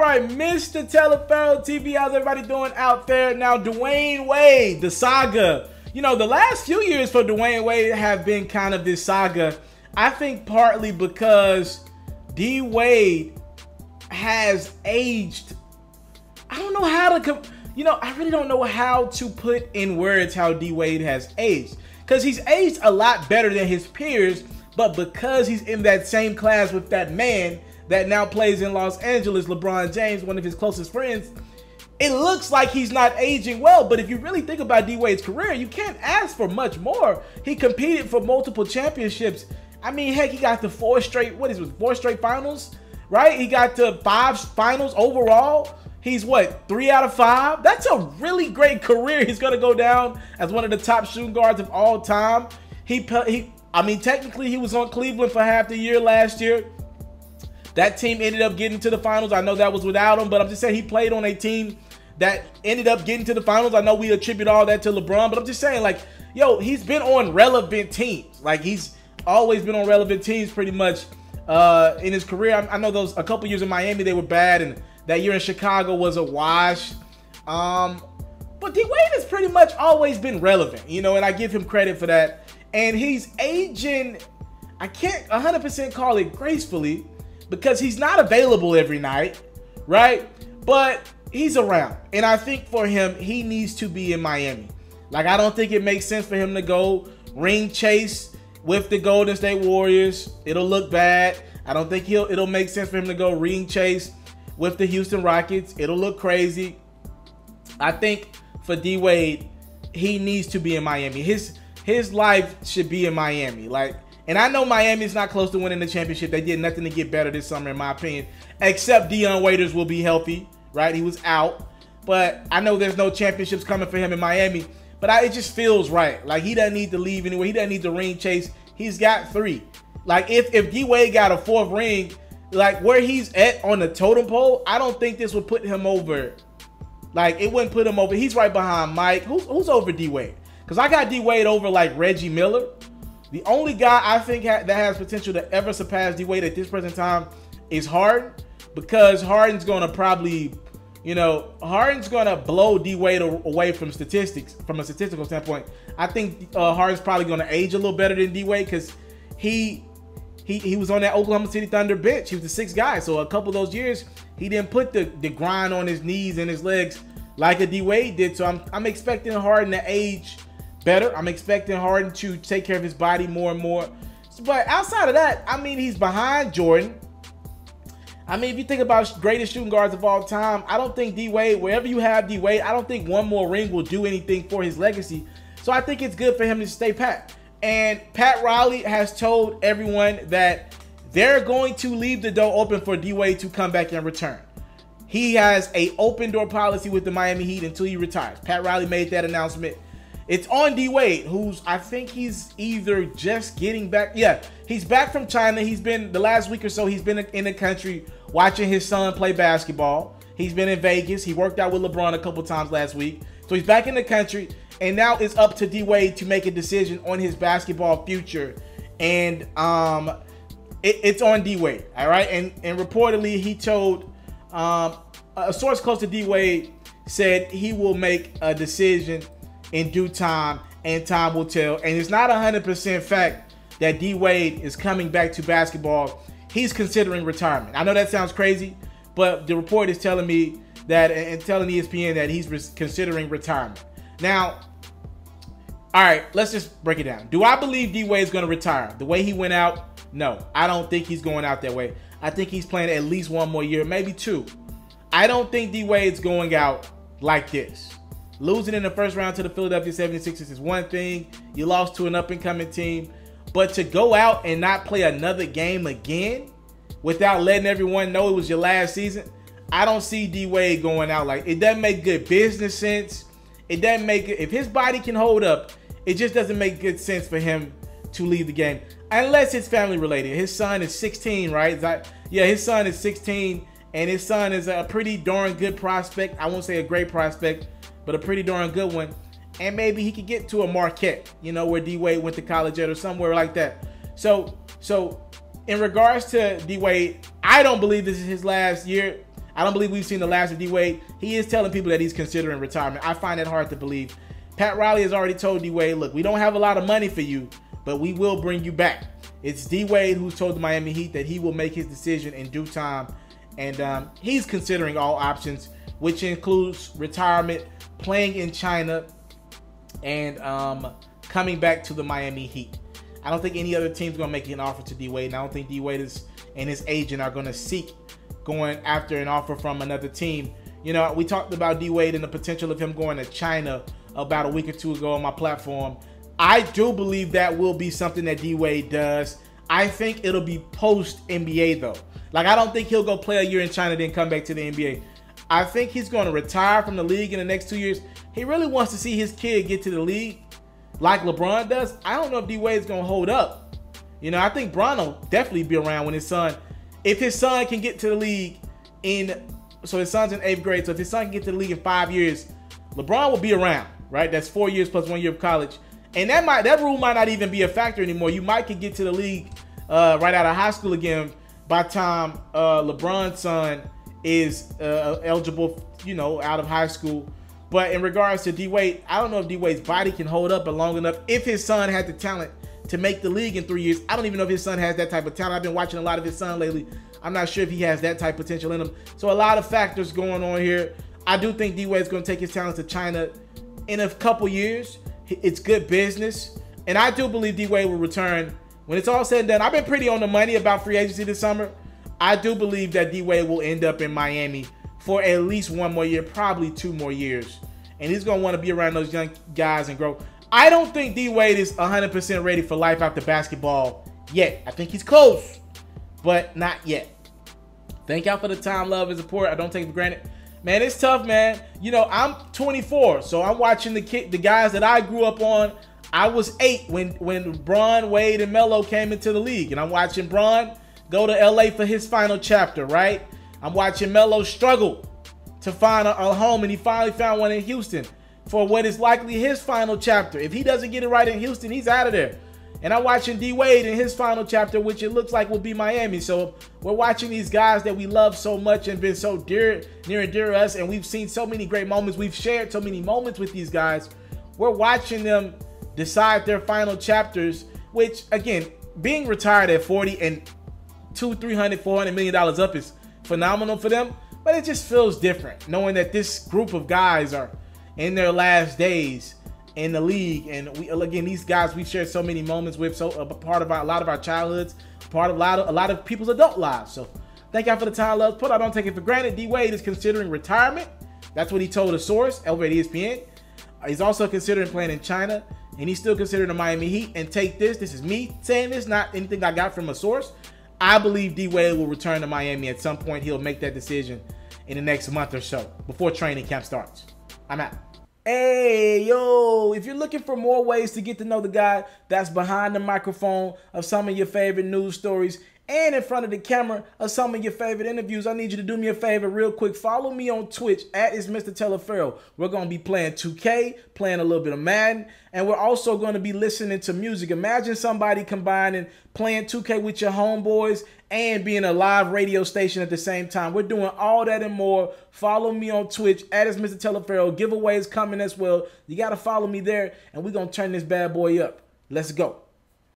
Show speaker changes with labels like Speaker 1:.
Speaker 1: right, Mr. Taliaferro TV, how's everybody doing out there? Now, Dwayne Wade, the saga. You know, the last few years for Dwayne Wade have been kind of this saga. I think partly because D Wade has aged. I don't know how to, I really don't know how to put in words how D Wade has aged. Because he's aged a lot better than his peers, but because he's in that same class with that man that now plays in Los Angeles, LeBron James, one of his closest friends, it looks like he's not aging well. But if you really think about D Wade's career, you can't ask for much more. He competed for multiple championships. I mean, heck, he got to four straight finals, right? He got to 5 finals overall. He's what, 3 out of 5? That's a really great career. He's gonna go down as one of the top shooting guards of all time. I mean, technically he was on Cleveland for half the year last year. That team ended up getting to the finals. I know that was without him, but I'm just saying he played on a team that ended up getting to the finals. I know we attribute all that to LeBron, but I'm just saying, like, yo, he's been on relevant teams. Like, he's always been on relevant teams pretty much in his career. I know those a couple years in Miami, they were bad, and that year in Chicago was a wash. But D Wade has pretty much always been relevant, and I give him credit for that. And he's aging, I can't 100% call it gracefully, because he's not available every night, right? But he's around. And I think for him, he needs to be in Miami. Like, I don't think it makes sense for him to go ring chase with the Golden State Warriors. It'll look bad. I don't think it'll make sense for him to go ring chase with the Houston Rockets. It'll look crazy. I think for D Wade, he needs to be in Miami. His life should be in Miami. And I know Miami's not close to winning the championship. They did nothing to get better this summer, in my opinion, except Dion Waiters will be healthy, right? He was out. But I know there's no championships coming for him in Miami. But it just feels right. Like, he doesn't need to leave anywhere. He doesn't need to ring chase. He's got 3. Like, if D Wade got a 4th ring, like where he's at on the totem pole, I don't think this would put him over. Like, it wouldn't put him over. He's right behind Mike. Who's over D Wade? Because I got D Wade over like Reggie Miller. The only guy I think that has potential to ever surpass D Wade at this present time is Harden, because Harden's going to probably, Harden's going to blow D Wade away from statistics, from a statistical standpoint. I think Harden's probably going to age a little better than D Wade, because he was on that Oklahoma City Thunder bench. He was the 6th guy. So a couple of those years, he didn't put the grind on his knees and his legs like a D Wade did. So I'm expecting Harden to age better. I'm expecting Harden to take care of his body more and more. But outside of that, I mean, he's behind Jordan. I mean, if you think about greatest shooting guards of all time, I don't think D Wade, wherever you have D Wade, I don't think one more ring will do anything for his legacy. So I think it's good for him to stay pat. And Pat Riley has told everyone that they're going to leave the door open for D Wade to come back and return. He has an open door policy with the Miami Heat until he retires. Pat Riley made that announcement. It's on D Wade, I think he's either just getting back. Yeah, he's back from China. He's been, the last week or so, he's been in the country watching his son play basketball. He's been in Vegas. He worked out with LeBron a couple times last week. So he's back in the country. And now it's up to D Wade to make a decision on his basketball future. And it's on D Wade, all right? And reportedly, he told, a source close to D Wade said he will make a decision in due time, and time will tell. And it's not 100% fact that D Wade is coming back to basketball. He's considering retirement. I know that sounds crazy, but the report is telling me that, and telling ESPN that he's considering retirement. Now, all right, let's just break it down. Do I believe D Wade's going to retire? The way he went out, no. I don't think he's going out that way. I think he's playing at least 1 more year, maybe 2. I don't think D Wade's going out like this. Losing in the first round to the Philadelphia 76ers is one thing. You lost to an up-and-coming team. But to go out and not play another game again without letting everyone know it was your last season, I don't see D Wade going out like it. Doesn't make good business sense. It doesn't make it. If his body can hold up, it just doesn't make good sense for him to leave the game. Unless it's family related. His son is 16, right? Yeah, his son is 16. And his son is a pretty darn good prospect. I won't say a great prospect, but a pretty darn good one. And maybe he could get to a Marquette, where D Wade went to college at, or somewhere like that. So in regards to D Wade, I don't believe this is his last year. I don't believe we've seen the last of D-Wade. He is telling people that he's considering retirement. I find that hard to believe. Pat Riley has already told D-Wade, look, we don't have a lot of money for you, but we will bring you back. It's D-Wade who's told the Miami Heat that he will make his decision in due time. And he's considering all options, which includes retirement, playing in China, and coming back to the Miami Heat. I don't think any other team's going to make an offer to D-Wade. And I don't think D-Wade and his agent are going to seek going after an offer from another team. You know, we talked about D-Wade and the potential of him going to China about a week or two ago on my platform. I do believe that will be something that D-Wade does. I think it'll be post-NBA, though. Like, I don't think he'll go play a year in China, then come back to the NBA. I think he's going to retire from the league in the next 2 years. He really wants to see his kid get to the league like LeBron does. I don't know if D-Wade's going to hold up. You know, I think Bron will definitely be around when his son, if his son can get to the league so his son's in 8th grade, so if his son can get to the league in 5 years, LeBron will be around, right? That's 4 years plus 1 year of college. And that rule might not even be a factor anymore. You might could get to the league right out of high school again by the time LeBron's son is eligible, you know, out of high school. But in regards to D-Wade, I don't know if D-Wade's body can hold up long enough. If his son had the talent to make the league in 3 years, I don't even know if his son has that type of talent. I've been watching a lot of his son lately. I'm not sure if he has that type of potential in him. So a lot of factors going on here. I do think D-Wade's going to take his talents to China in a couple years. It's good business. And I do believe D-Wade will return when it's all said and done. I've been pretty on the money about free agency this summer. I do believe that D-Wade will end up in Miami for at least 1 more year, probably 2 more years. And he's going to want to be around those young guys and grow. I don't think D-Wade is 100% ready for life after basketball yet. I think he's close, but not yet. Thank y'all for the time, love, and support. I don't take it for granted. Man, it's tough, man. You know, I'm 24, so I'm watching the guys that I grew up on. I was 8 when Bron, Wade, and Melo came into the league. And I'm watching Bron go to LA for his final chapter, right? I'm watching Melo struggle to find a home, and he finally found one in Houston for what is likely his final chapter. If he doesn't get it right in Houston, he's out of there. And I'm watching D-Wade in his final chapter, which it looks like will be Miami. So we're watching these guys that we love so much and been so near and dear to us, and we've seen so many great moments. We've shared so many moments with these guys. We're watching them decide their final chapters, which, again, being retired at 40 and $200, $300, $400 million up is phenomenal for them. But it just feels different knowing that this group of guys are in their last days in the league. And again, these guys we've shared so many moments with, so a part of a lot of our childhoods, part of a lot of people's adult lives. So thank y'all for the time, love. I don't take it for granted. D-Wade is considering retirement. That's what he told a source over at ESPN. He's also considering playing in China, and he's still considering the Miami Heat. And take this is me saying this, not anything I got from a source. I believe D-Wade will return to Miami at some point. He'll make that decision in the next month or so before training camp starts. I'm out. Hey, yo, if you're looking for more ways to get to know the guy that's behind the microphone of some of your favorite news stories and in front of the camera of some of your favorite interviews, I need you to do me a favor real quick. Follow me on Twitch at It's Mr. TALIAFERRO. We're going to be playing 2K, playing a little bit of Madden, and we're also going to be listening to music. Imagine somebody combining playing 2K with your homeboys and being a live radio station at the same time. We're doing all that and more. Follow me on Twitch at It's Mr. TALIAFERRO. Giveaways coming as well. You got to follow me there, and we're going to turn this bad boy up. Let's go.